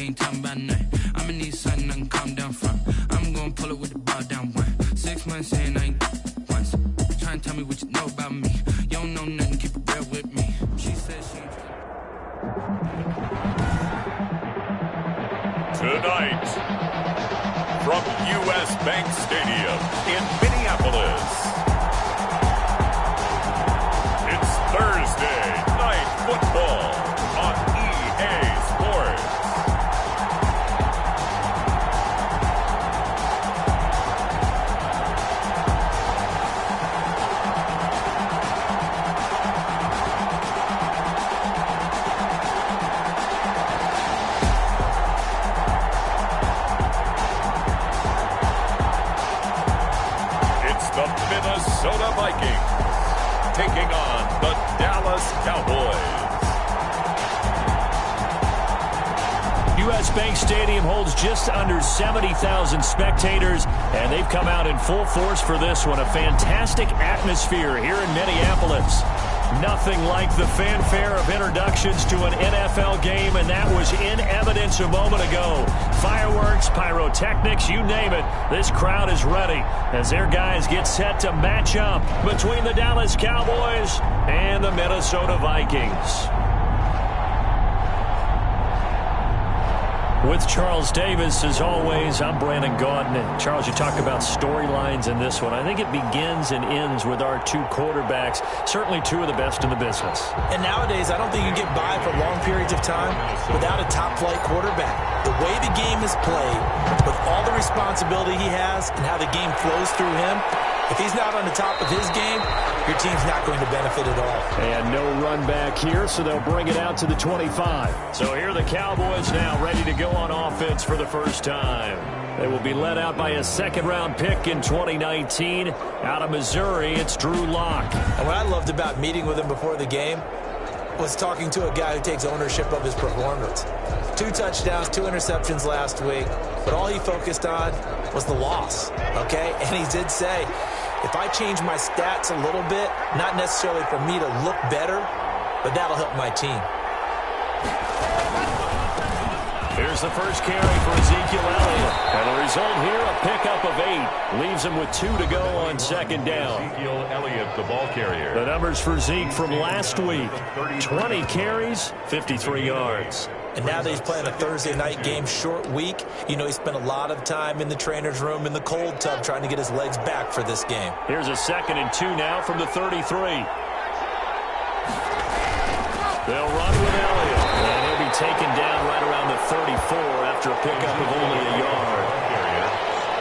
ain't talking about nothing. I'ma need something I can calm down from. I'm gonna pull it with the ball down one. 6 months in, I ain't once. Try and tell me what you know about me. You don't know nothing, keep it real with me. She said she ain't... Tonight, from U.S. Bank Stadium in Minneapolis, it's Thursday Night Football on EA Sports. Minnesota Vikings taking on the Dallas Cowboys. U.S. Bank Stadium holds just under 70,000 spectators, and they've come out in full force for this one. A fantastic atmosphere here in Minneapolis. Nothing like the fanfare of introductions to an NFL game, and that was in evidence a moment ago. Fireworks, pyrotechnics, you name it. This crowd is ready as their guys get set to match up between the Dallas Cowboys and the Minnesota Vikings. With Charles Davis, as always, I'm Brandon Gaudin. And Charles, you talk about storylines in this one. I think it begins and ends with our two quarterbacks, certainly two of the best in the business. And nowadays, I don't think you can get by for long periods of time without a top-flight quarterback. The way the game is played, with all the responsibility he has and how the game flows through him, if he's not on the top of his game, your team's not going to benefit at all. And no run back here, so they'll bring it out to the 25. So here are the Cowboys now ready to go on offense for the first time. They will be led out by a second-round pick in 2019. Out of Missouri, it's Drew Lock. And what I loved about meeting with him before the game was talking to a guy who takes ownership of his performance. 2 touchdowns, 2 interceptions last week, but all he focused on was the loss, okay? And he did say, if I change my stats a little bit, not necessarily for me to look better, but that'll help my team. Here's the first carry for Ezekiel Elliott. And the result here, a pickup of 8. Leaves him with 2 to go on second down. Ezekiel Elliott, the ball carrier. The numbers for Zeke from last week. 20 carries, 53 yards. And now that he's playing a Thursday night game, short week, you know he spent a lot of time in the trainer's room in the cold tub trying to get his legs back for this game. Here's a 2nd and 2 now from the 33. They'll run with Elliott. And he'll be taken down right around the 34 after a pickup of only a yard.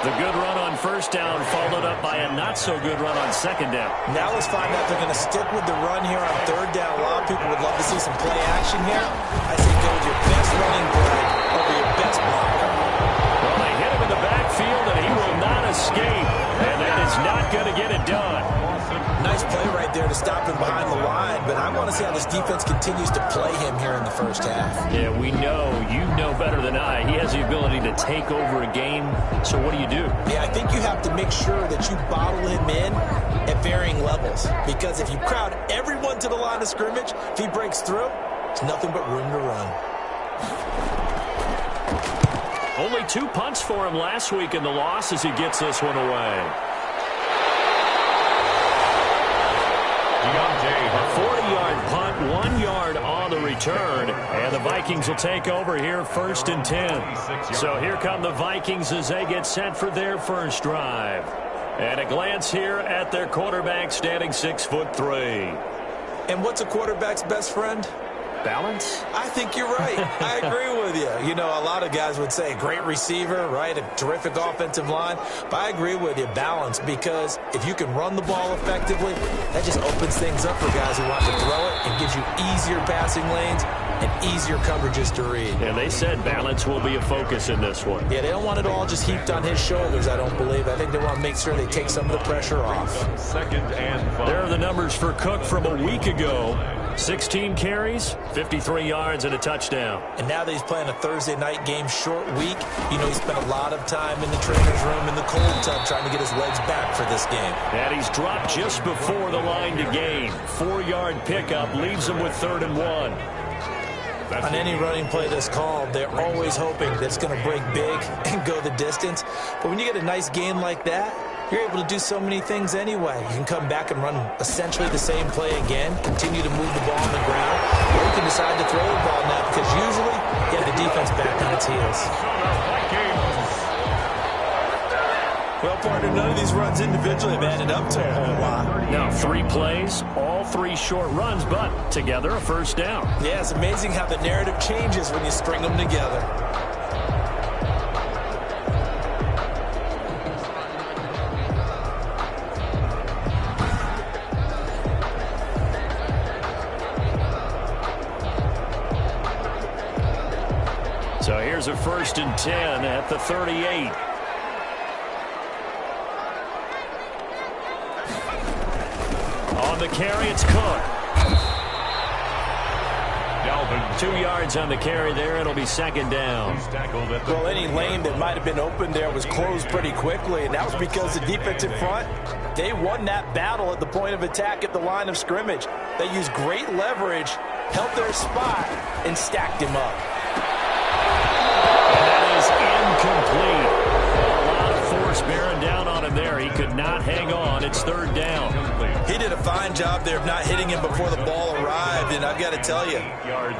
The good run on first down followed up by a not-so-good run on second down. Now let's find out if they're going to stick with the run here on third down. A lot of people would love to see some play action here. I say go with your best running play over your best blocker. Well, they hit him in the backfield, and he will not escape. And that is not going to get it done. Nice play right there to stop him behind the line, but I want to see how this defense continues to play him here in the first half. Yeah, we know, you know better than I, he has the ability to take over a game, so what do you do? Yeah, I think you have to make sure that you bottle him in at varying levels, because if you crowd everyone to the line of scrimmage, if he breaks through, there's nothing but room to run. Only 2 punts for him last week in the loss as he gets this one away. A 40-yard punt, 1 yard on the return, and the Vikings will take over here 1st and 10. So here come the Vikings as they get set for their first drive. And a glance here at their quarterback standing 6'3". And what's a quarterback's best friend? Balance? I think you're right. I agree with you. You know, a lot of guys would say great receiver, right? A terrific offensive line. But I agree with you, balance, because if you can run the ball effectively, that just opens things up for guys who want to throw it and gives you easier passing lanes and easier coverages to read. And they said balance will be a focus in this one. Yeah, they don't want it all just heaped on his shoulders, I don't believe. I think they want to make sure they take some of the pressure off. 2nd and 5. There are the numbers for Cook from a week ago. 16 carries, 53 yards, and a touchdown. And now that he's playing a Thursday night game, short week, you know he spent a lot of time in the trainer's room in the cold tub trying to get his legs back for this game. And he's dropped just before the line to gain. 4-yard pickup leaves him with 3rd and 1. On any running play that's called, they're always hoping that it's going to break big and go the distance. But when you get a nice gain like that, you're able to do so many things anyway. You can come back and run essentially the same play again, continue to move the ball on the ground, or you can decide to throw the ball now because usually you have the defense back on its heels. Well, partner, none of these runs individually have added up to a whole lot. Now, 3 plays, all 3 short runs, but together a first down. Yeah, it's amazing how the narrative changes when you string them together. So here's a 1st and 10 at the 38. On the carry, it's Cook. 2 yards on the carry there. It'll be 2nd down. Well, any lane that might have been open there was closed pretty quickly, and that was because the defensive front, they won that battle at the point of attack at the line of scrimmage. They used great leverage, held their spot, and stacked him up. And that is incomplete. A lot of force bearing down on him there. He could not hang on. It's 3rd down. He did a fine job there of not hitting him before the ball arrived, and I've got to tell you,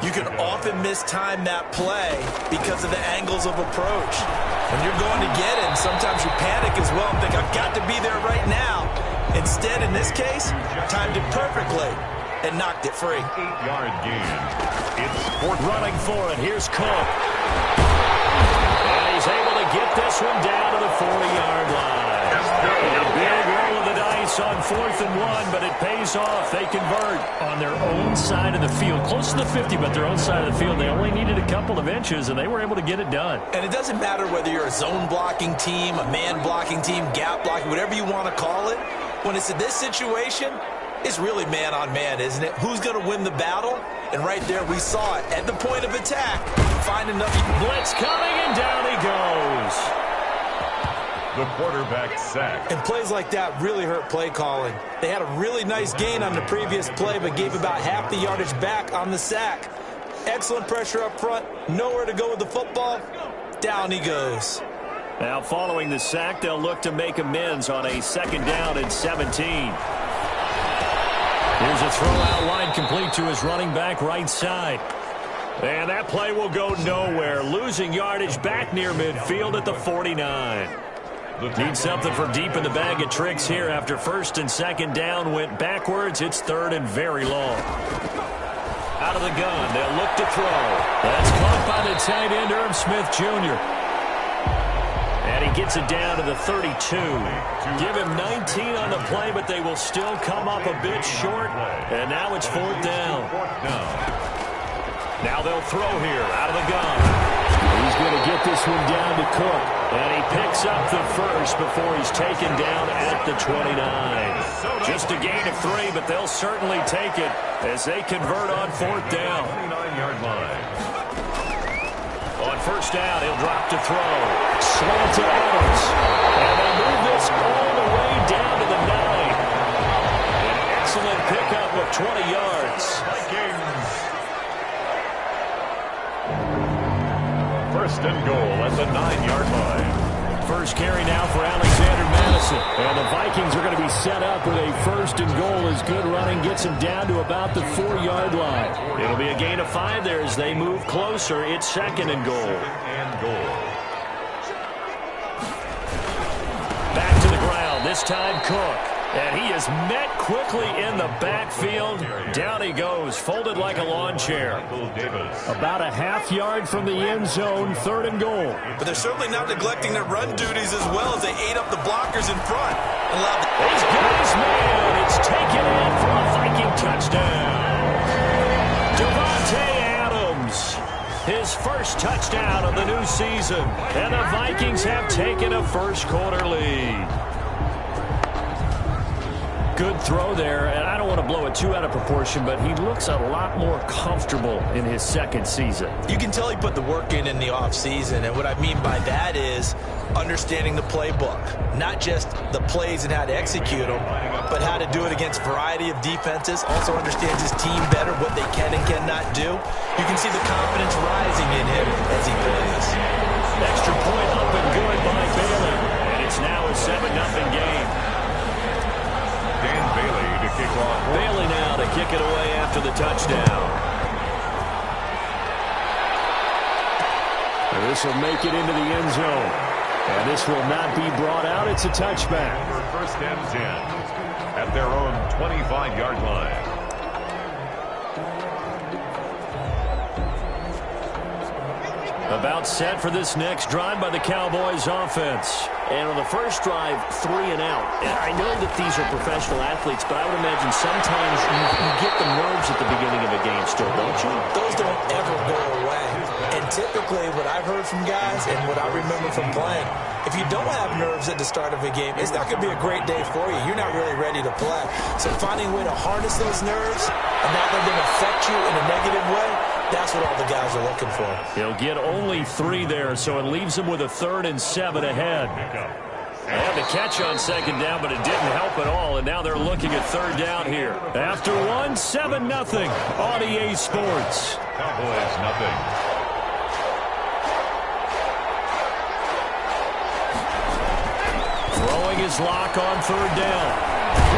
you can often mistime that play because of the angles of approach. When you're going to get him, sometimes you panic as well and think, I've got to be there right now. Instead, in this case, timed it perfectly and knocked it free. 8-yard gain. It's 4th. Running for it. Here's Cook. And he's able to get this one down to the 40-yard line. A big roll of the dice on 4th and 1, but it pays off. They convert on their own side of the field. Close to the 50, but their own side of the field. They only needed a couple of inches, and they were able to get it done. And it doesn't matter whether you're a zone blocking team, a man blocking team, gap blocking, whatever you want to call it. When it's in this situation, it's really man-on-man, isn't it? Who's going to win the battle? And right there, we saw it. At the point of attack, find enough. Blitz coming, and down he goes. The quarterback sack. And plays like that really hurt play calling. They had a really nice gain on the previous play, but gave about half the yardage back on the sack. Excellent pressure up front. Nowhere to go with the football. Down he goes. Now, following the sack, they'll look to make amends on a 2nd down and 17. Here's a throw out line complete to his running back right side. And that play will go nowhere. Losing yardage back near midfield at the 49. Need something from deep in the bag of tricks here after 1st and 2nd down went backwards. It's 3rd and very long. Out of the gun, they'll look to throw. That's caught by the tight end, Irv Smith Jr. And he gets it down to the 32. Give him 19 on the play, but they will still come up a bit short. And now it's 4th down. Now they'll throw here out of the gun. He's going to get this one down to Cook. And he picks up the 1st before he's taken down at the 29. Just a gain of 3, but they'll certainly take it as they convert on 4th down. 29-yard line. On 1st down, he'll drop to throw. Slant to Adams. And they move this all the way down to the 9. An excellent pickup of 20 yards. Vikings. 1st and goal at the 9-yard line. First carry now for Alexander Madison. And the Vikings are going to be set up with a 1st and goal as good running gets them down to about the 4-yard line. It'll be a gain of 5 there as they move closer. It's 2nd and goal. Back to the ground, this time Cook. And he is met quickly in the backfield. Down he goes, folded like a lawn chair. About a half yard from the end zone, 3rd and goal. But they're certainly not neglecting their run duties as well as they ate up the blockers in front. He's got his man. It's taken in for a Viking touchdown. Devontae Adams, his 1st touchdown of the new season. And the Vikings have taken a 1st quarter lead. Good throw there, and I don't want to blow it too out of proportion, but he looks a lot more comfortable in his second season. You can tell he put the work in the offseason, and what I mean by that is understanding the playbook. Not just the plays and how to execute them, but how to do it against a variety of defenses. Also understands his team better, what they can and cannot do. You can see the confidence rising in him as he plays. Extra point up and good by Bailey, and it's now a 7-0 game. Dan Bailey to kick off. Bailey now to kick it away after the touchdown. And this will make it into the end zone. And this will not be brought out. It's a touchback. For first and 10 at their own 25-yard line. About set for this next drive by the Cowboys offense. And on the first drive, 3 and out. And I know that these are professional athletes, but I would imagine sometimes you get the nerves at the beginning of a game still, don't you? Those don't ever go away. And typically what I've heard from guys and what I remember from playing, if you don't have nerves at the start of a game, it's not going to be a great day for you. You're not really ready to play. So finding a way to harness those nerves and not let them affect you in a negative way, that's what all the guys are looking for. He'll get only 3 there, so it leaves him with a 3rd and 7 ahead. They had the catch on second down, but it didn't help at all, and now they're looking at 3rd down here. After 1, 7-0 on EA Sports. Cowboys nothing. Throwing his lock on 3rd down.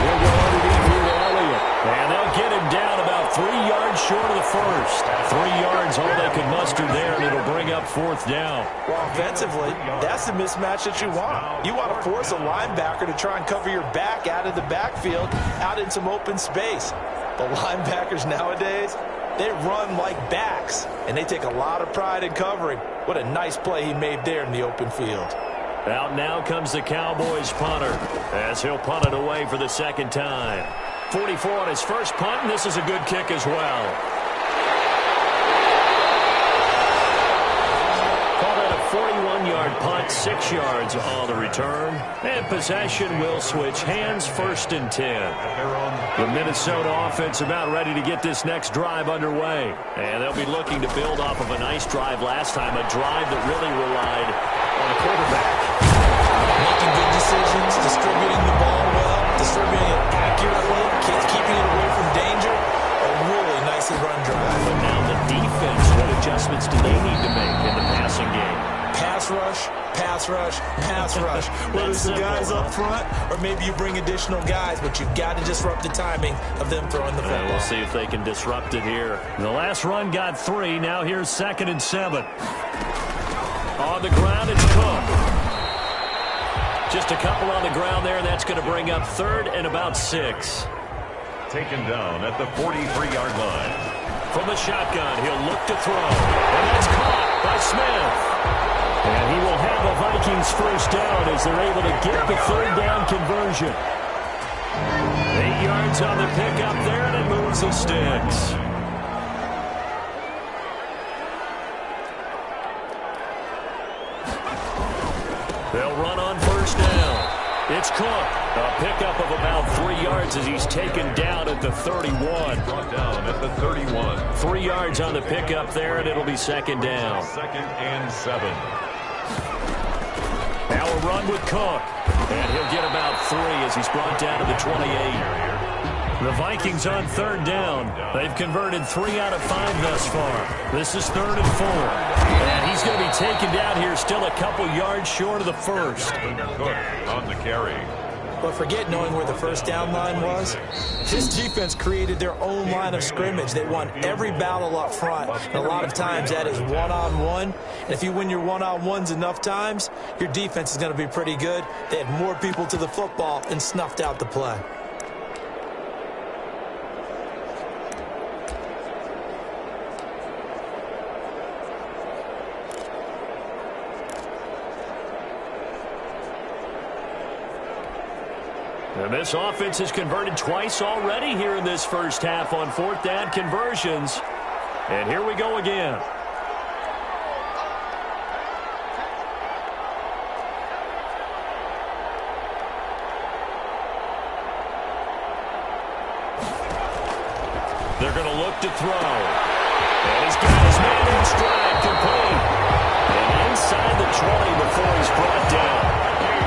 He'll go underneath here to Elliott. And they'll get him down about 3 yards short of the first. 3 yards, all they could muster there, and it'll bring up 4th down. Well, offensively, that's the mismatch that you want. You want to force a linebacker to try and cover your back out of the backfield, out in some open space. But linebackers nowadays, they run like backs, and they take a lot of pride in covering. What a nice play he made there in the open field. Out now comes the Cowboys punter, as he'll punt it away for the 2nd time. 44 on his first punt, and this is a good kick as well. Call that a 41-yard punt, 6 yards on the return. And possession will switch hands, 1st and 10. The Minnesota offense about ready to get this next drive underway. And they'll be looking to build off of a nice drive last time, a drive that really relied on the quarterback. Making good decisions, distributing the ball well, distributing it accurately, keeping it away from danger. A really nicely run drive. But now the defense, what adjustments do they need to make in the passing game? Pass rush, pass rush, pass rush. Whether it's the guys up front or maybe you bring additional guys, but you've got to disrupt the timing of them throwing the football. We'll see if they can disrupt it here. The last run got 3. Now here's 2nd and 7. On the ground, it's Cook. Just a couple on the ground there. That's going to bring up 3rd and about 6. Taken down at the 43-yard line. From the shotgun, he'll look to throw. And that's caught by Smith. And he will have a Vikings first down as they're able to get the 3rd down conversion. 8 yards on the pickup there, and it moves the sticks. They'll run on first down. It's Cook. A pickup of about 3 yards as he's taken down at the 31. Brought down at the 31. 3 yards on the pickup there, and it'll be 2nd down. 2nd and 7. Now a run with Cook. And he'll get about 3 as he's brought down to the 28. The Vikings on 3rd down. They've converted 3 out of 5 thus far. This is 3rd and 4. And he's going to be taken down here still a couple yards short of the first. Cook on the carry. But forget knowing where the first down line was. This defense created their own line of scrimmage. They won every battle up front. And a lot of times that is one-on-one. And if you win your one-on-ones enough times, your defense is going to be pretty good. They had more people to the football and snuffed out the play. And this offense has converted twice already here in this first half on 4th down conversions. And here we go again. to throw. And he's got his man in stride, complete. And inside the 20 before he's brought down.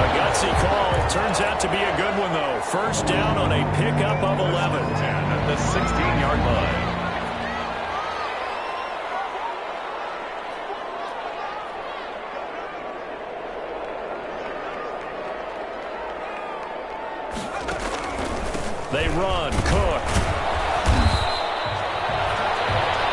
A gutsy call. Turns out to be a good one, though. First down on a pickup of 11. At the 16-yard line. They run. Cook.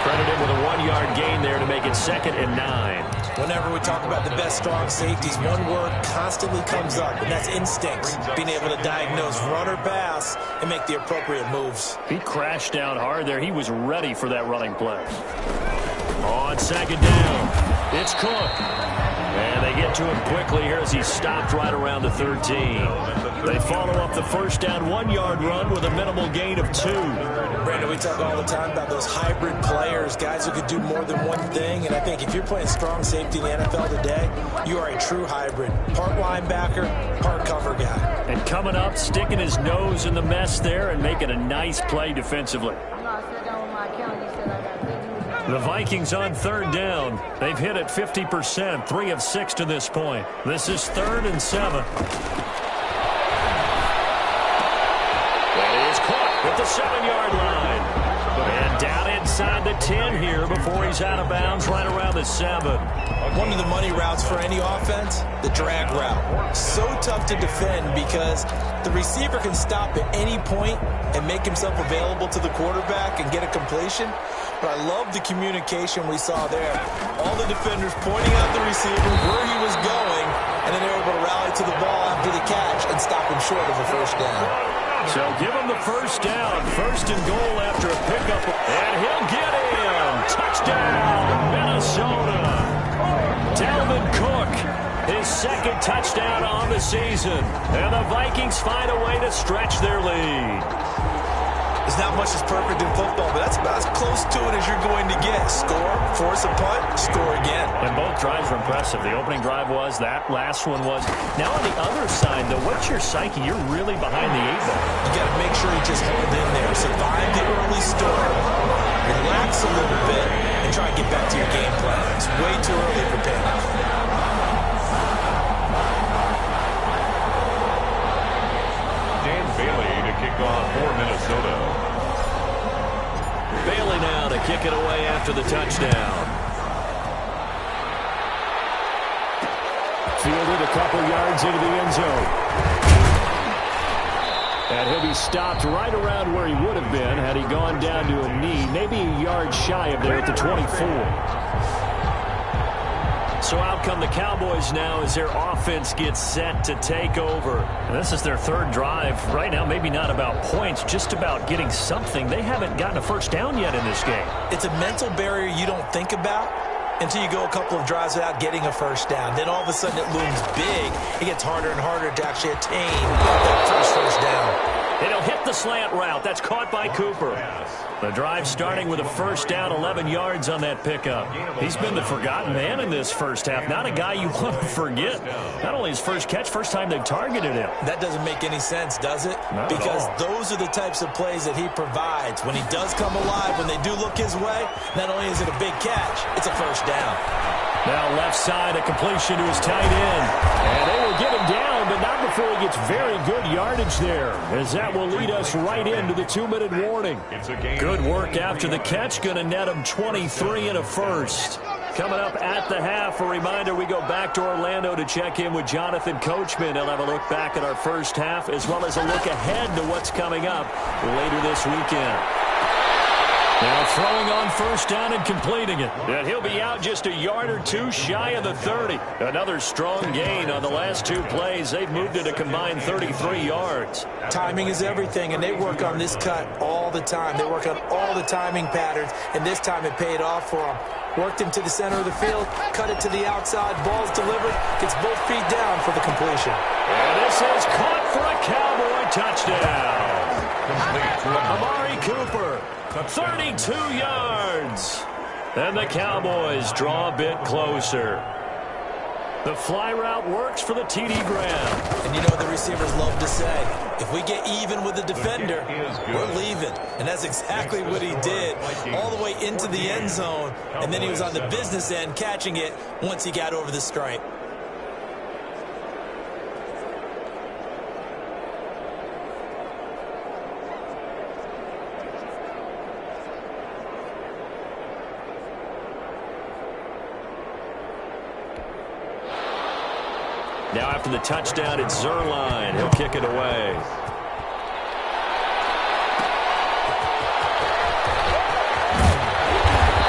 Credited with a 1-yard gain there to make it 2nd and 9. Whenever we talk about the best strong safeties, one word constantly comes up, and that's instincts. Being able to diagnose run or pass and make the appropriate moves. He crashed down hard there. He was ready for that running play. On 2nd down, it's Cook. And they get to him quickly here as he stopped right around the 13. They follow up the first down 1-yard run with a minimal gain of 2. Brandon, we talk all the time about those hybrid players, guys who could do more than one thing. And I think if you're playing strong safety in the NFL today, you are a true hybrid. Part linebacker, part cover guy. And coming up, sticking his nose in the mess there and making a nice play defensively. The Vikings on 3rd down. They've hit it 50%, 3 of 6 to this point. This is 3rd and 7. That is caught at the 7-yard line. And down inside the 10 here before he's out of bounds right around the 7. One of the money routes for any offense, the drag route. So tough to defend because the receiver can stop at any point and make himself available to the quarterback and get a completion. But I love the communication we saw there. All the defenders pointing out the receiver, where he was going, and then they're able to rally to the ball after the catch and stop him short of a first down. So give him the first down. 1st and goal after a pickup. And he'll get in. Touchdown, Minnesota. Dalvin Cook, his 2nd touchdown on the season. And the Vikings find a way to stretch their lead. There's not much that's perfect in football, but that's about as close to it as you're going to get. Score, force a punt, score again. And both drives were impressive. The opening drive was, that last one was. Now on the other side, though, what's your psyche? You're really behind the 8-ball. You got to make sure you just hold in there. Survive the early storm. Relax a little bit and try and get back to your game plan. It's way too early for panic. Kick off for Minnesota. Bailey now to kick it away after the touchdown. Fielded a couple yards into the end zone. And he'll be stopped right around where he would have been had he gone down to a knee, maybe a yard shy of there at the 24. So out come the Cowboys now as their offense gets set to take over. And this is their 3rd drive. Right now, maybe not about points, just about getting something. They haven't gotten a first down yet in this game. It's a mental barrier you don't think about until you go a couple of drives without getting a first down. Then all of a sudden it looms big. It gets harder and harder to actually attain that first down. It'll hit the slant route. That's caught by Cooper. The drive starting with a first down, 11 yards on that pickup. He's been the forgotten man in this first half. Not a guy you want to forget. Not only his first catch, first time they've targeted him. That doesn't make any sense, does it? Because those are the types of plays that he provides. When he does come alive, when they do look his way, not only is it a big catch, it's a first down. Now left side, a completion to his tight end. And they will get him down, but not before he gets very good yardage there, as that will lead us right into the 2-minute warning. Good work after the catch, going to net him 23 and a first. Coming up at the half, a reminder, we go back to Orlando to check in with Jonathan Coachman. He'll have a look back at our first half, as well as a look ahead to what's coming up later this weekend. Now throwing on first down and completing it. And he'll be out just a yard or two shy of the 30. Another strong gain on the last 2 plays. They've moved it a combined 33 yards. Timing is everything, and they work on this cut all the time. They work on all the timing patterns, and this time it paid off for them. Worked him to the center of the field, cut it to the outside, ball's delivered, gets both feet down for the completion. And this is caught for a Cowboy touchdown. Amari Cooper, 32 yards. And the Cowboys draw a bit closer. The fly route works for the TD grab. And you know what the receivers love to say? If we get even with the defender, we're leaving. And that's exactly what he did, all the way into the end zone. And then he was on the business end catching it once he got over the stripe. Now after the touchdown, it's Zerline. He'll kick it away.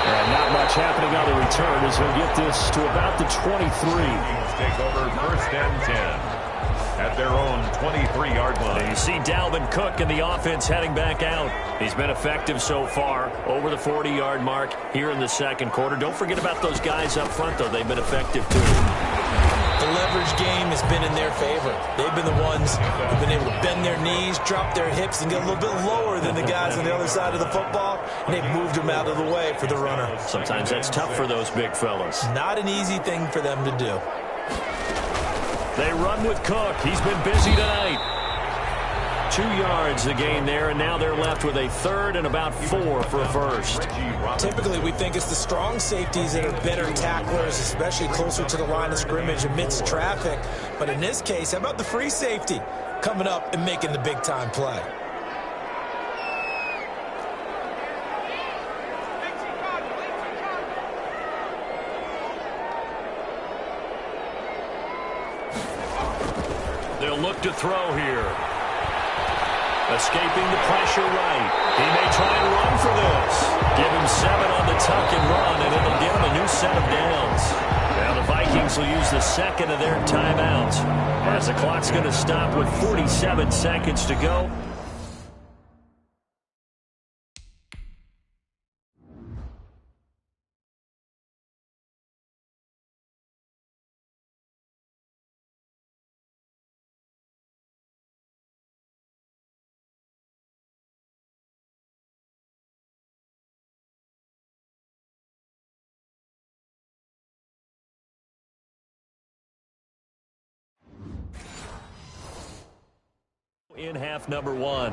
And not much happening on the return as he'll get this to about the 23. Take over first and 10 at their own 23-yard line. And you see Dalvin Cook in the offense heading back out. He's been effective so far over the 40-yard mark here in the second quarter. Don't forget about those guys up front, though. They've been effective, too. The leverage game has been in their favor. They've been the ones who've been able to bend their knees, drop their hips, and get a little bit lower than the guys on the other side of the football, and they've moved them out of the way for the runner. Sometimes that's tough for those big fellas. Not an easy thing for them to do. They run with Cook. He's been busy tonight. 2 yards the gain there, and now they're left with a third and about 4 for a first. Typically, we think it's the strong safeties that are better tacklers, especially closer to the line of scrimmage amidst traffic. But in this case, how about the free safety coming up and making the big-time play? They'll look to throw here. Escaping the pressure right. He may try and run for this. Give him 7 on the tuck and run, and it'll give him a new set of downs. Now the Vikings will use the second of their timeouts as the clock's going to stop with 47 seconds to go. In half number 1.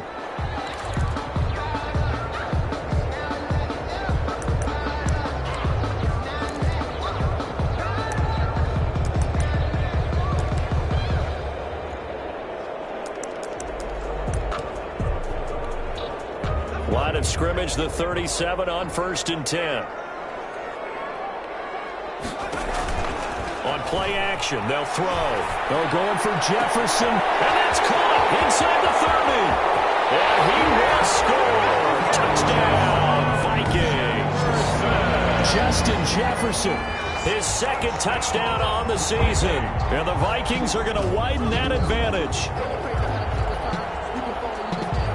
Line of scrimmage, the 37 on 1st and 10. On play action, they'll throw. They're going for Jefferson, and that's caught inside the 30. And he will score. Touchdown, Vikings. Justin Jefferson, his second touchdown on the season. And the Vikings are going to widen that advantage.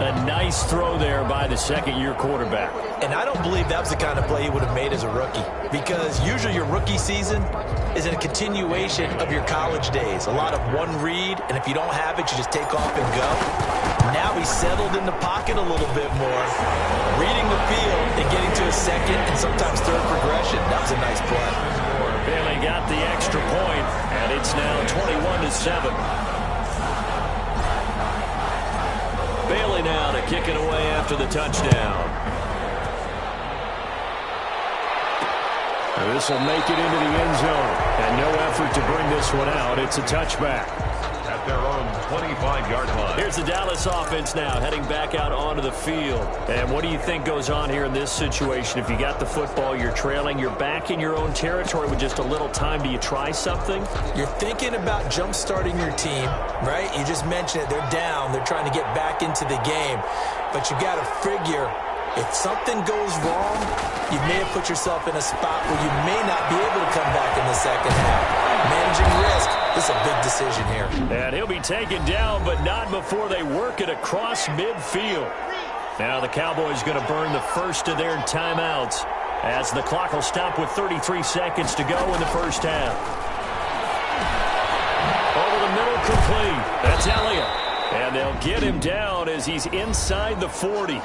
A nice throw there by the second-year quarterback. And I don't believe that was the kind of play he would have made as a rookie, because usually your rookie season is a continuation of your college days. A lot of one read, and if you don't have it, you just take off and go. Now he's settled in the pocket a little bit more, reading the field and getting to a second and sometimes third progression. That was a nice play. Bailey got the extra point, and it's now 21-7. Bailey now to kick it away after the touchdown. And this will make it into the end zone. And no effort to bring this one out. It's a touchback. At their own 25-yard line. Here's the Dallas offense now heading back out onto the field. And what do you think goes on here in this situation? If you got the football, you're trailing, you're back in your own territory with just a little time. Do you try something? You're thinking about jump-starting your team, right? You just mentioned it. They're down. They're trying to get back into the game. But you got to figure, if something goes wrong, you may have put yourself in a spot where you may not be able to come back in the second half. Managing risk, this is a big decision here. And he'll be taken down, but not before they work it across midfield. Now the Cowboys going to burn the first of their timeouts as the clock will stop with 33 seconds to go in the first half. Over the middle, complete. That's Elliott. And they'll get him down as he's inside the 40.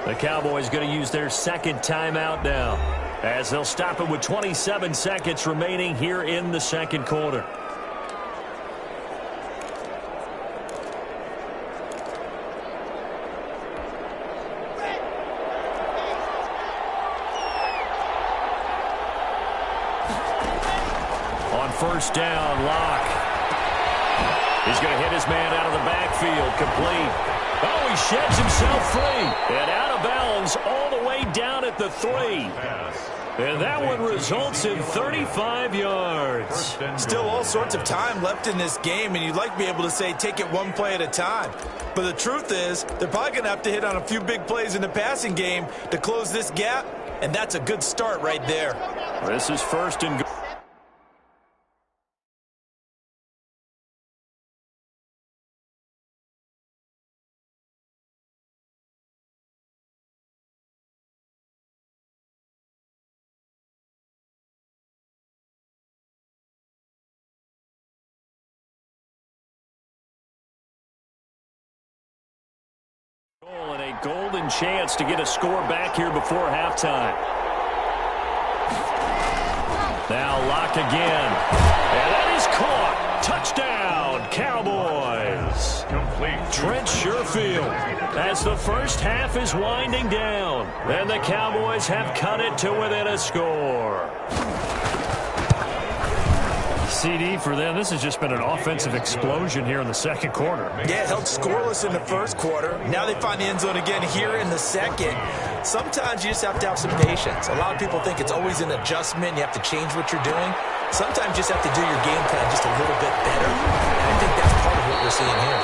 The Cowboys going to use their second timeout now. as they'll stop it with 27 seconds remaining here in the second quarter. On first down, Locke. He's going to hit his man out of the backfield, complete. Oh, he sheds himself free. And out of bounds all the way down at the 3. And that one results in 35 yards. Still all sorts of time left in this game, and you'd like to be able to say take it one play at a time. But the truth is, they're probably going to have to hit on a few big plays in the passing game to close this gap, and that's a good start right there. This is first and goal. And a golden chance to get a score back here before halftime. Now Locke again. And that is caught. Touchdown, Cowboys. Complete. Trent Sherfield as the first half is winding down. And the Cowboys have cut it to within a score. CD for them. This has just been an offensive explosion here in the second quarter. Yeah, held scoreless in the first quarter. Now they find the end zone again here in the second. Sometimes you just have to have some patience. A lot of people think it's always an adjustment. You have to change what you're doing. Sometimes you just have to do your game plan just a little bit better. And I think that's part of what we're seeing here.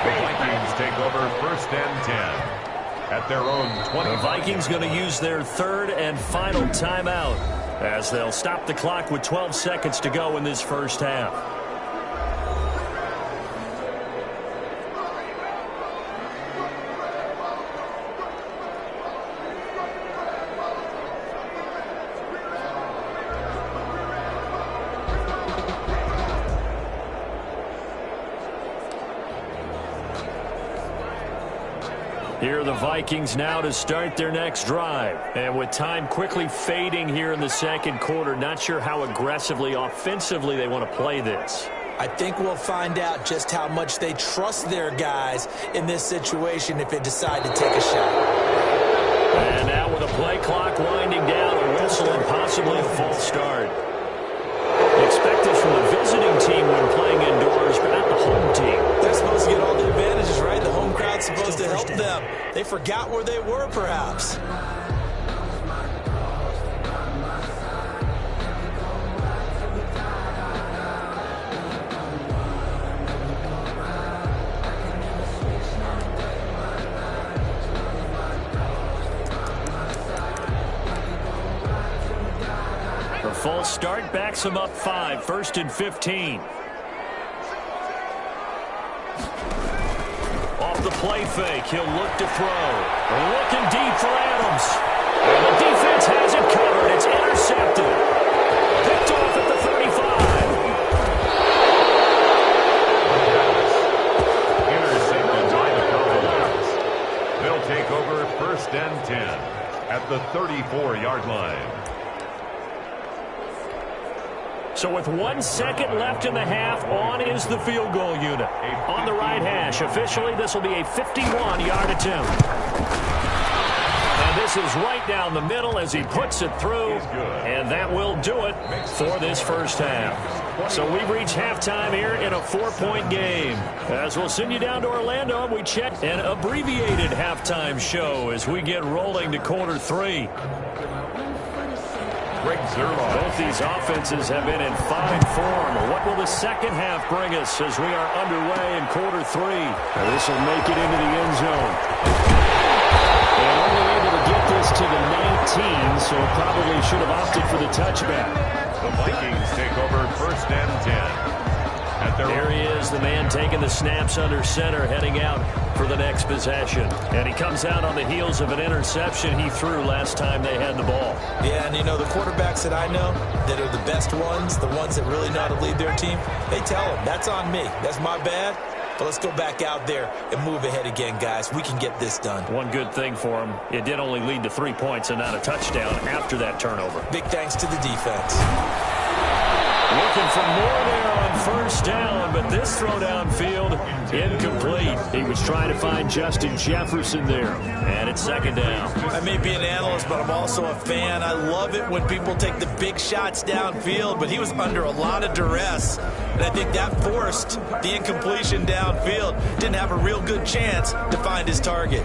The Vikings take over first and 10 at their own 20. The Vikings going to use their third and final timeout, as they'll stop the clock with 12 seconds to go in this first half. Here are the Vikings now to start their next drive. And with time quickly fading here in the second quarter, not sure how aggressively, offensively they want to play this. I think we'll find out just how much they trust their guys in this situation if they decide to take a shot. And now with a play clock winding down, a whistle and possibly a false start. Expect this from the visiting team when playing indoors, but not the home team. They're supposed to get all the advantages, right? The home crowd's supposed to help them. They forgot where they were, perhaps. The false start backs him up 5, first and 15. Off the play fake, he'll look to throw. Looking deep for Adams. And the defense has it covered. It's intercepted. Picked off at the 35. Intercepted by the Cowboys. They'll take over first and 10 at the 34-yard line. So with 1 second left in the half, on is the field goal unit. On the right hash, officially this will be a 51-yard attempt. And this is right down the middle as he puts it through. And that will do it for this first half. So we've reached halftime here in a 4-point game. As we'll send you down to Orlando, we check an abbreviated halftime show as we get rolling to quarter 3. Both these offenses have been in fine form. What will the second half bring us as we are underway in quarter 3? This will make it into the end zone. And only able to get this to the 19, so probably should have opted for the touchback. The Vikings take over first and 10. There he is, the man taking the snaps under center, heading out for the next possession. And he comes out on the heels of an interception he threw last time they had the ball. Yeah, and you know, the quarterbacks that I know that are the best ones, the ones that really know how to lead their team, they tell them, that's on me. That's my bad. But let's go back out there and move ahead again, guys. We can get this done. One good thing for him, it did only lead to 3 points and not a touchdown after that turnover. Big thanks to the defense. Looking for more there on first down, but this throw downfield, incomplete. He was trying to find Justin Jefferson there, and it's second down. I may be an analyst, but I'm also a fan. I love it when people take the big shots downfield, but he was under a lot of duress, and I think that forced the incompletion downfield. Didn't have a real good chance to find his target.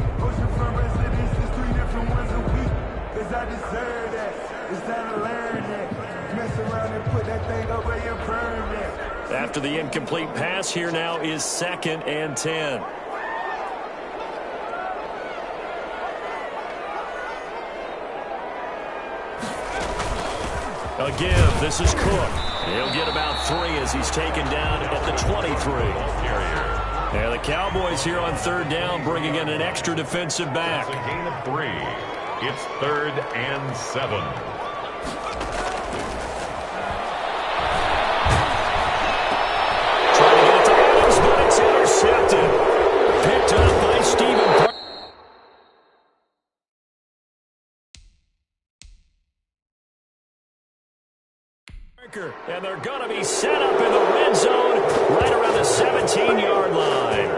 After the incomplete pass, here now is 2nd and 10. A give. This is Cook. He'll get about 3 as he's taken down at the 23. Yeah, the Cowboys here on 3rd down bringing in an extra defensive back. It's a gain of 3. It's 3rd and 7. But it's intercepted. Picked up by Stephen Parker. And they're going to be set up in the red zone right around the 17-yard line.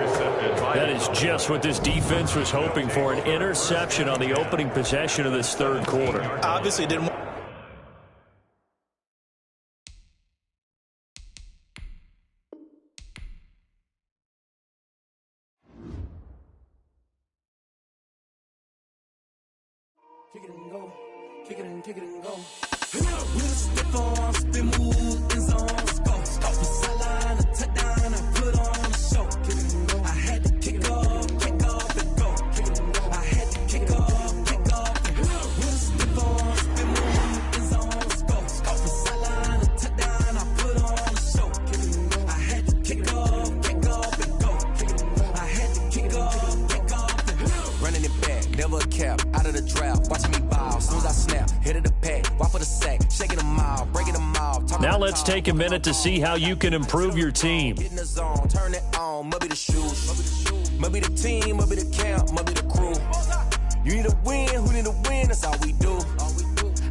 That is just what this defense was hoping for, an interception on the opening possession of this 3rd quarter. Obviously didn't want kick it and go, kick it and go. With a stiff arm, spin move, in zone, scope. Stop the sideline, a touchdown, I put on a show. Kick it and go. I had to kick off and go. Kick it and go. I had to kick off and go. With a stiff arm, spin move, in zone, scope. Stop the sideline, a touchdown, I put on a show. Kick it and go. I had to kick off and go. Kick it and go. I had to kick off and go. Running it back, never a cap, out of the draft, watching me ball. As soon as I snap, hit of the pack, walk for the sack, shaking them out, breaking them out. Now let's take a minute to see how you can improve your team. Get in the zone, turn it on, maybe the shoes, maybe the team, maybe the camp, maybe the crew. You need a win, who need a win, that's all we do.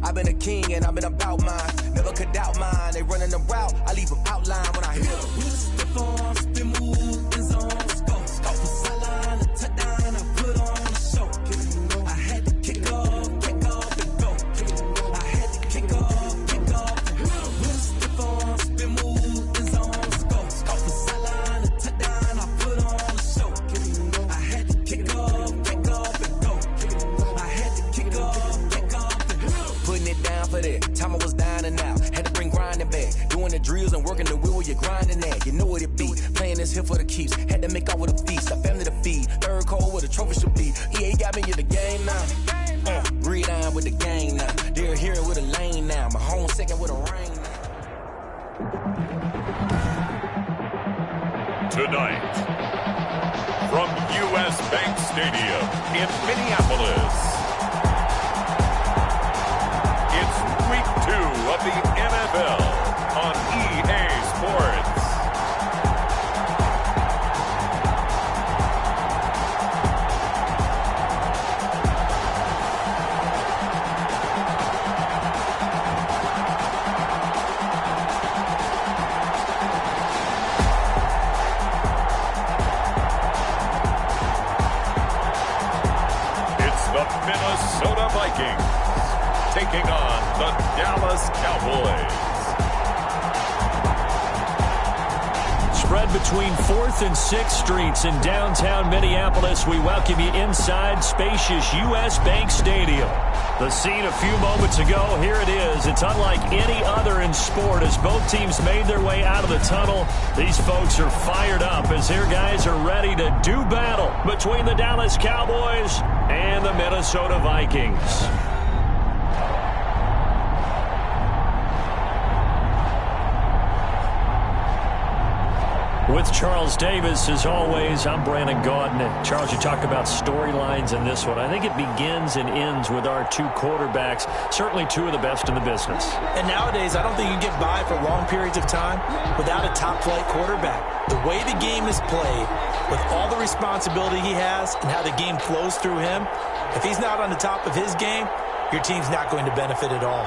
I've been a king and I've been about mine, never could doubt mine. They running the route, I leave them outline when I hit them. With a stiff arm, spin move, in zone, scope. Stop the sideline, a touchdown, I put on a show. I had to kick off and go. I had to kick off and go. With a stiff arm, spin move, in zone, scope. Stop the sideline, a touchdown, I put on a show. I had to kick off and go. I had to kick off and go. Putting it down for that. Time I was down and out. Had to bring grinding back. Doing the drills and working the wheel where you're grinding at. You know what it be. Playing this here for the keeps. Had to make out with a feast. A family to feed. 3rd cold where the trophy should be. EA got me in the game now. Read on with the game now. They're here with a lane now. My home second with a rain now. Tonight, from U.S. Bank Stadium in Minneapolis, it's Week 2 of the NFL on EA Sports. Minnesota Vikings taking on the Dallas Cowboys. Spread between 4th and 6th Streets in downtown Minneapolis. We welcome you inside spacious U.S. Bank Stadium. The scene a few moments ago, here it is. It's unlike any other in sport as both teams made their way out of the tunnel. These folks are fired up as their guys are ready to do battle between the Dallas Cowboys and the Minnesota Vikings. With Charles Davis, as always, I'm Brandon Gaudin. Charles, you talked about storylines in this one. I think it begins and ends with our two quarterbacks, certainly two of the best in the business. And nowadays, I don't think you can get by for long periods of time without a top-flight quarterback. The way the game is played, with all the responsibility he has and how the game flows through him, if he's not on the top of his game, your team's not going to benefit at all.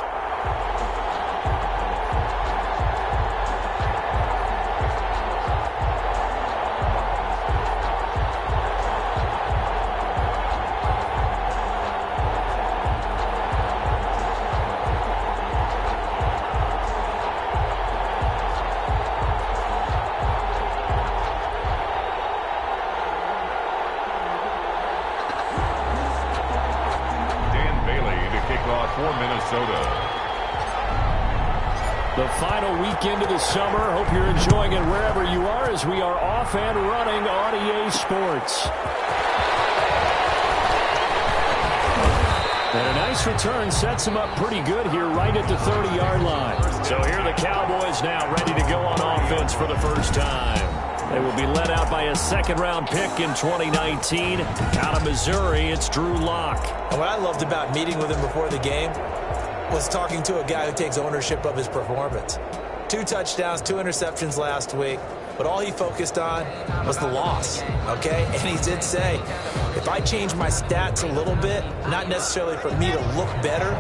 The final weekend of the summer. Hope you're enjoying it wherever you are as we are off and running on EA Sports. And a nice return sets him up pretty good here right at the 30-yard line. So here are the Cowboys now ready to go on offense for the first time. They will be led out by a second-round pick in 2019. Out of Missouri, it's Drew Lock. And what I loved about meeting with him before the game was talking to a guy who takes ownership of his performance. 2 touchdowns, 2 interceptions last week, but all he focused on was the loss, okay? And he did say, if I change my stats a little bit, not necessarily for me to look better,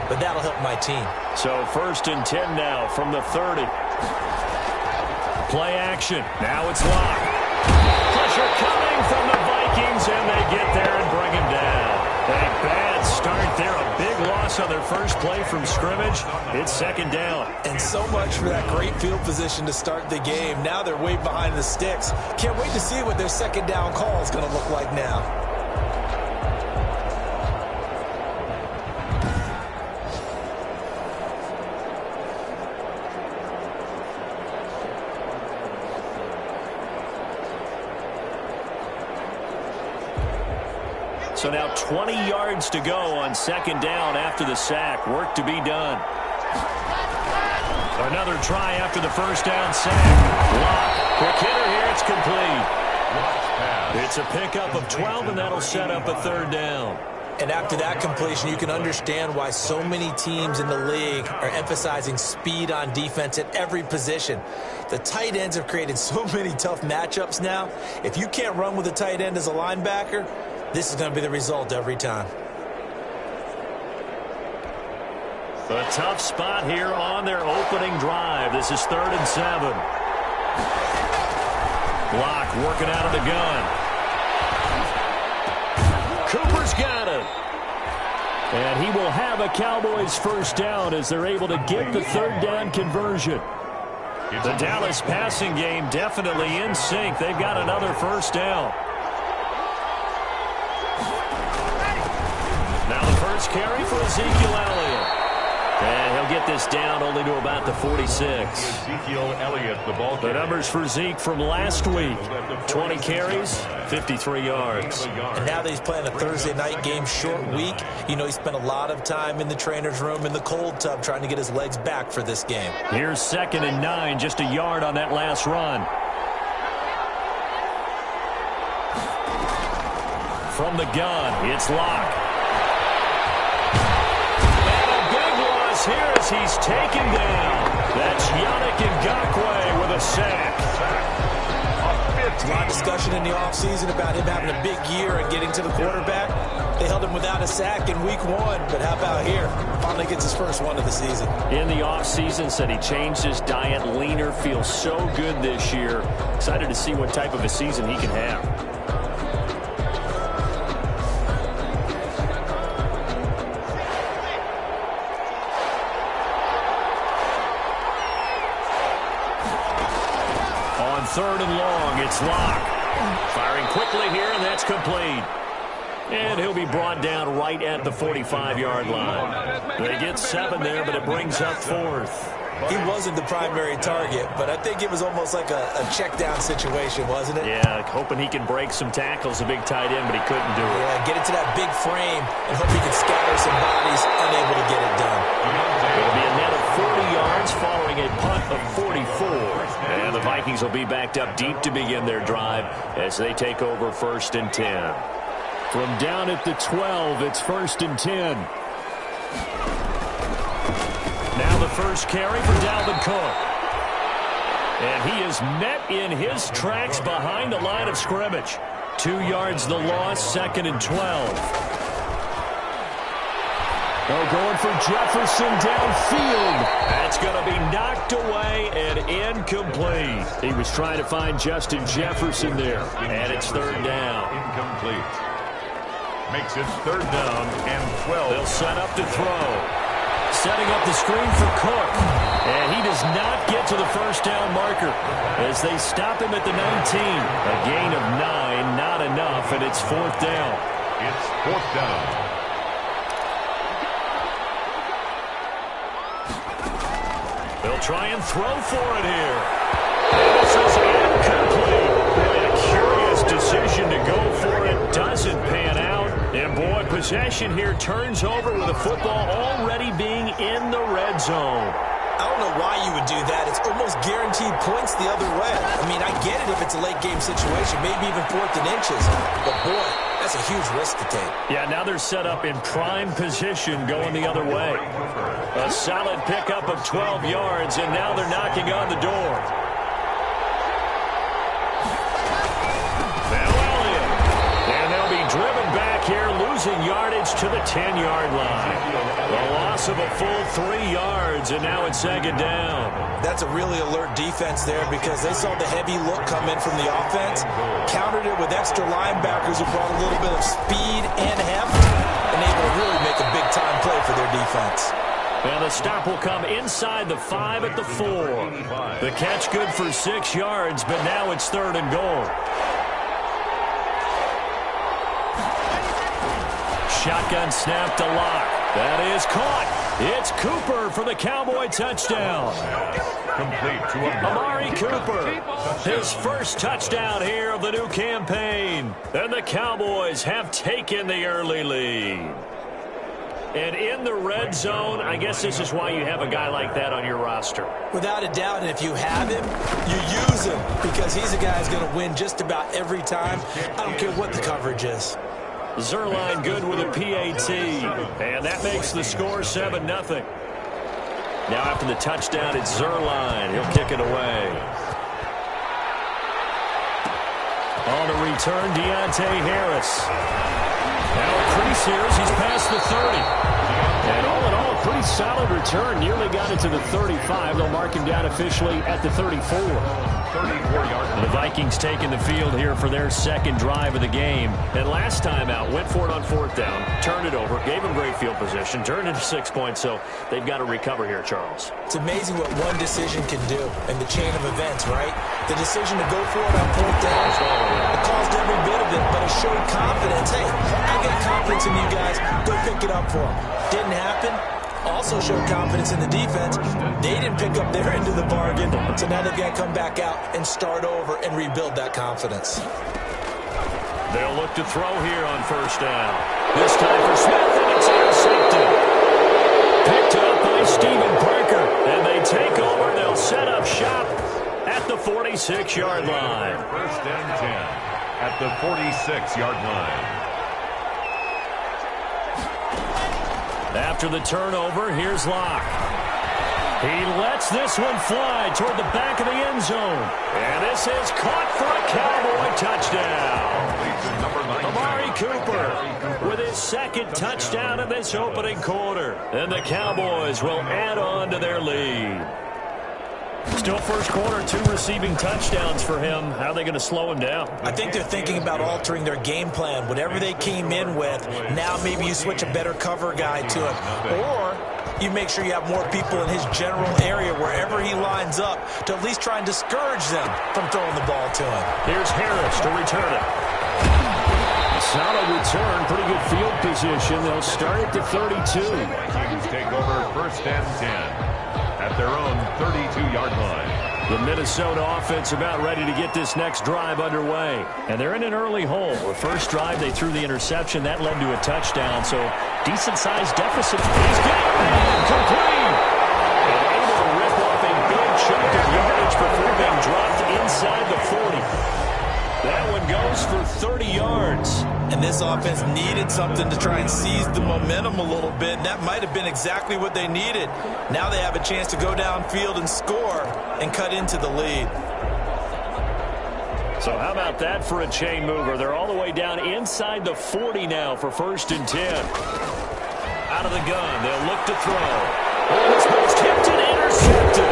but that'll help my team. So 1st and 10 now from the 30. Play action. Now it's Lock. Pressure coming from the Vikings, and they get there and bring him down. A bad start there. A big loss on their first play from scrimmage. It's 2nd down. And so much for that great field position to start the game. Now they're way behind the sticks. Can't wait to see what their 2nd down call is going to look like now. So now 20 yards to go on 2nd down after the sack. Work to be done. Another try after the 1st down sack. Lock. Quick hitter here. It's complete. It's a pickup of 12, and that'll set up a 3rd down. And after that completion, you can understand why so many teams in the league are emphasizing speed on defense at every position. The tight ends have created so many tough matchups now. If you can't run with a tight end as a linebacker, this is going to be the result every time. A tough spot here on their opening drive. This is 3rd and 7. Lock working out of the gun. Cooper's got it. And he will have a Cowboys 1st down as they're able to get the 3rd down conversion. The Dallas passing game definitely in sync. They've got another 1st down. Now the first carry for Ezekiel Elliott. And he'll get this down only to about the 46. Ezekiel Elliott, the ball carrier. The numbers for Zeke from last week. 20 carries, 53 yards. And now that he's playing a Thursday night game, short week, you know he spent a lot of time in the trainer's room in the cold tub trying to get his legs back for this game. Here's 2nd and 9, just a yard on that last run. From the gun, it's Lock. Here as he's taken down. That's Yannick Ngakoue with a sack. A lot of discussion in the offseason about him having a big year and getting to the quarterback. They held him without a sack in week 1, but how about here? Finally gets his first one of the season. In the offseason, said he changed his diet, leaner, feels so good this year. Excited to see what type of a season he can have. On 3rd and long, it's Lock. Firing quickly here, and that's complete. And he'll be brought down right at the 45-yard line. They get 7 there, but it brings up 4th. He wasn't the primary target, but I think it was almost like a check-down situation, wasn't it? Yeah, hoping he can break some tackles, a big tight end, but he couldn't do it. Yeah, get it to that big frame and hope he can scatter some bodies, unable to get it done. It'll be a net of 40 yards following a punt of 44. And the Vikings Vikings will be backed up deep to begin their drive as they take over 1st and 10. From down at the 12, it's 1st and 10. Now the first carry for Dalvin Cook. And he is met in his tracks behind the line of scrimmage. 2 yards the loss, 2nd and 12. They're going for Jefferson downfield. That's going to be knocked away and incomplete. He was trying to find Justin Jefferson there, and it's 3rd down. Incomplete. Makes it 3rd down and 12. They'll set up to throw. Setting up the screen for Cook. And he does not get to the 1st down marker as they stop him at the 19. A gain of 9, not enough, and it's 4th down. It's 4th down. They'll try and throw for it here. And this is incomplete. A curious decision to go for it. Doesn't pan out. And, boy, possession here turns over with the football already being in the red zone. I don't know why you would do that. It's almost guaranteed points the other way. I mean, I get it if it's a late-game situation, maybe even 4th and inches. But, boy, that's a huge risk to take. Yeah, now they're set up in prime position going the other way. A solid pickup of 12 yards, and now they're knocking on the door. Now Elliott. And they'll be driven back here, losing yardage to the 10-yard line. The loss of a full 3 yards, and now it's 2nd down. That's a really alert defense there because they saw the heavy look come in from the offense, countered it with extra linebackers who brought a little bit of speed and heft, and able to really make a big-time play for their defense. And the stop will come inside the 5 at the 4. The catch good for 6 yards, but now it's 3rd and goal. Shotgun snap to Locke. That is caught. It's Cooper for the Cowboy touchdown. Complete to Amari Cooper. His first touchdown here of the new campaign. And the Cowboys have taken the early lead. And in the red zone, I guess this is why you have a guy like that on your roster. Without a doubt, and if you have him, you use him because he's a guy who's going to win just about every time. I don't care what the coverage is. Zerline good with a PAT, and that makes the score 7-0. Now after the touchdown, it's Zerline. He'll kick it away. On the return, Deontay Harris. Now a crease here as he's past the 30. And all in all, a pretty solid return. Nearly got it to the 35. They'll mark him down officially at the 34. 34-yard line. The Vikings taking the field here for their 2nd drive of the game. And last time out, went for it on 4th down, turned it over, gave them great field position, turned into 6 points, so they've got to recover here, Charles. It's amazing what one decision can do in the chain of events, right? The decision to go for it on 4th down, it caused every bit of it, but it showed confidence. Hey, I got confidence in you guys. Go pick it up for them. Didn't happen. Also showed confidence in the defense. They didn't pick up their end of the bargain, so now they've got to come back out and start over and rebuild that confidence. They'll look to throw here on 1st down. This time for Smith, and it's intercepted. Picked up by Steven Parker, and they take over. They'll set up shop at the 46-yard line. 1st and 10 at the 46-yard line. After the turnover, here's Locke. He lets this one fly toward the back of the end zone. And this is caught for a Cowboy touchdown. Amari Cooper with his 2nd touchdown in this opening quarter. And the Cowboys will add on to their lead. Still first quarter, 2 receiving touchdowns for him. How are they going to slow him down? I think they're thinking about altering their game plan. Whatever they came in with, now maybe you switch a better cover guy to him. Or you make sure you have more people in his general area wherever he lines up to at least try and discourage them from throwing the ball to him. Here's Harris to return it. Solid return, pretty good field position. They'll start at the 32. Vikings take over 1st and 10. At their own 32-yard line. The Minnesota offense about ready to get this next drive underway. And they're in an early hole. The first drive, they threw the interception. That led to a touchdown. So, decent-sized deficit. He's got it complete. And able to rip off a big chunk of yardage before being dropped in 30 yards. And this offense needed something to try and seize the momentum a little bit. And that might have been exactly what they needed. Now they have a chance to go downfield and score and cut into the lead. So how about that for a chain mover? They're all the way down inside the 40 now for 1st and 10. Out of the gun, they'll look to throw. Oh, this ball's tipped and intercepted.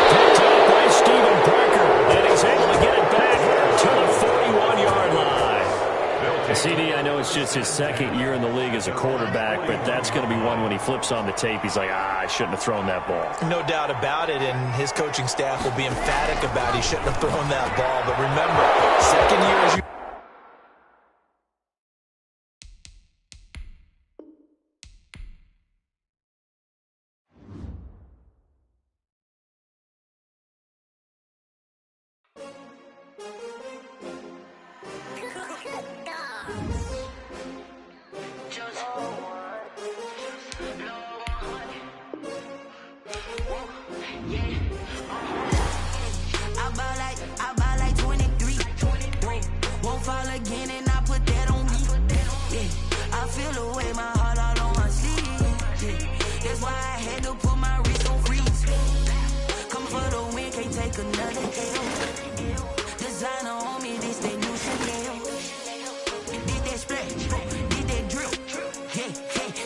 Picked up by Stephen Parker, and he's able to get it back to the 41-yard line. CD, I know it's just his 2nd year in the league as a quarterback, but that's going to be one when he flips on the tape, he's like, I shouldn't have thrown that ball. No doubt about it, and his coaching staff will be emphatic about he shouldn't have thrown that ball. But remember, 2nd year as you... I buy like 23. Won't fall again, and I put that on me. Yeah, I feel the way my heart all on my sleeve. Yeah, that's why I had to put my wrist on freeze. Come for the win, can't take another L. Designer on me, this they new Chanel. Did that splash, did that drill. Yeah,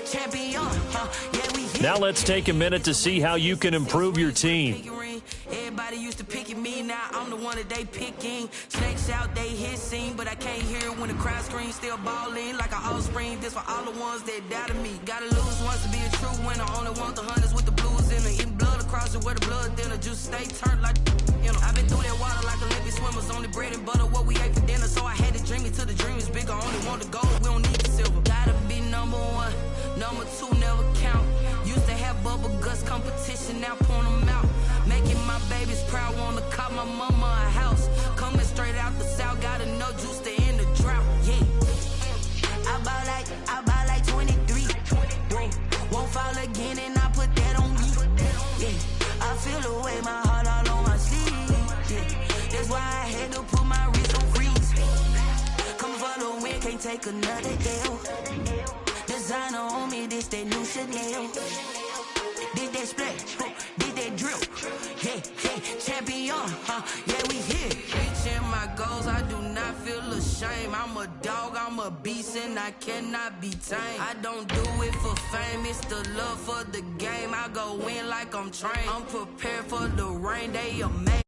champion, yeah, we here. Now let's take a minute to see how you can improve your team. Everybody used to picking me, now I'm the one that they picking. Snakes out, they hissing, but I can't hear it when the crowd screams. Still balling like an offspring. This for all the ones that doubted me. Gotta lose once to be a true winner. Only want the hunters with the blues in it. Eating blood across it where the blood dinner. Juice stay turned like, you know. I've been through that water like Olympic swimmers. Only bread and butter, what we ate for dinner. So I had to dream it till the dream is bigger. Only want the gold, we don't need the silver. Gotta be number 1, number 2 never count. Used to have bubble guts competition, now point them out. Making my babies proud, wanna call my mama a house. Coming straight out the south, gotta know juice to end the drought. Yeah, I buy like 23. Won't fall again, and I put that on me. Yeah, I feel the way my heart all on my sleeve. Yeah, that's why I had to put my wrist on freeze. Come for the win, can't take another L. Designer on me, this that new Chanel. Did that splash, did that drill. Yeah, champion, yeah, we here. Reaching my goals, I do not feel ashamed. I'm a dog, I'm a beast, and I cannot be tamed. I don't do it for fame, it's the love for the game. I go in like I'm trained. I'm prepared for the rain, they amazing.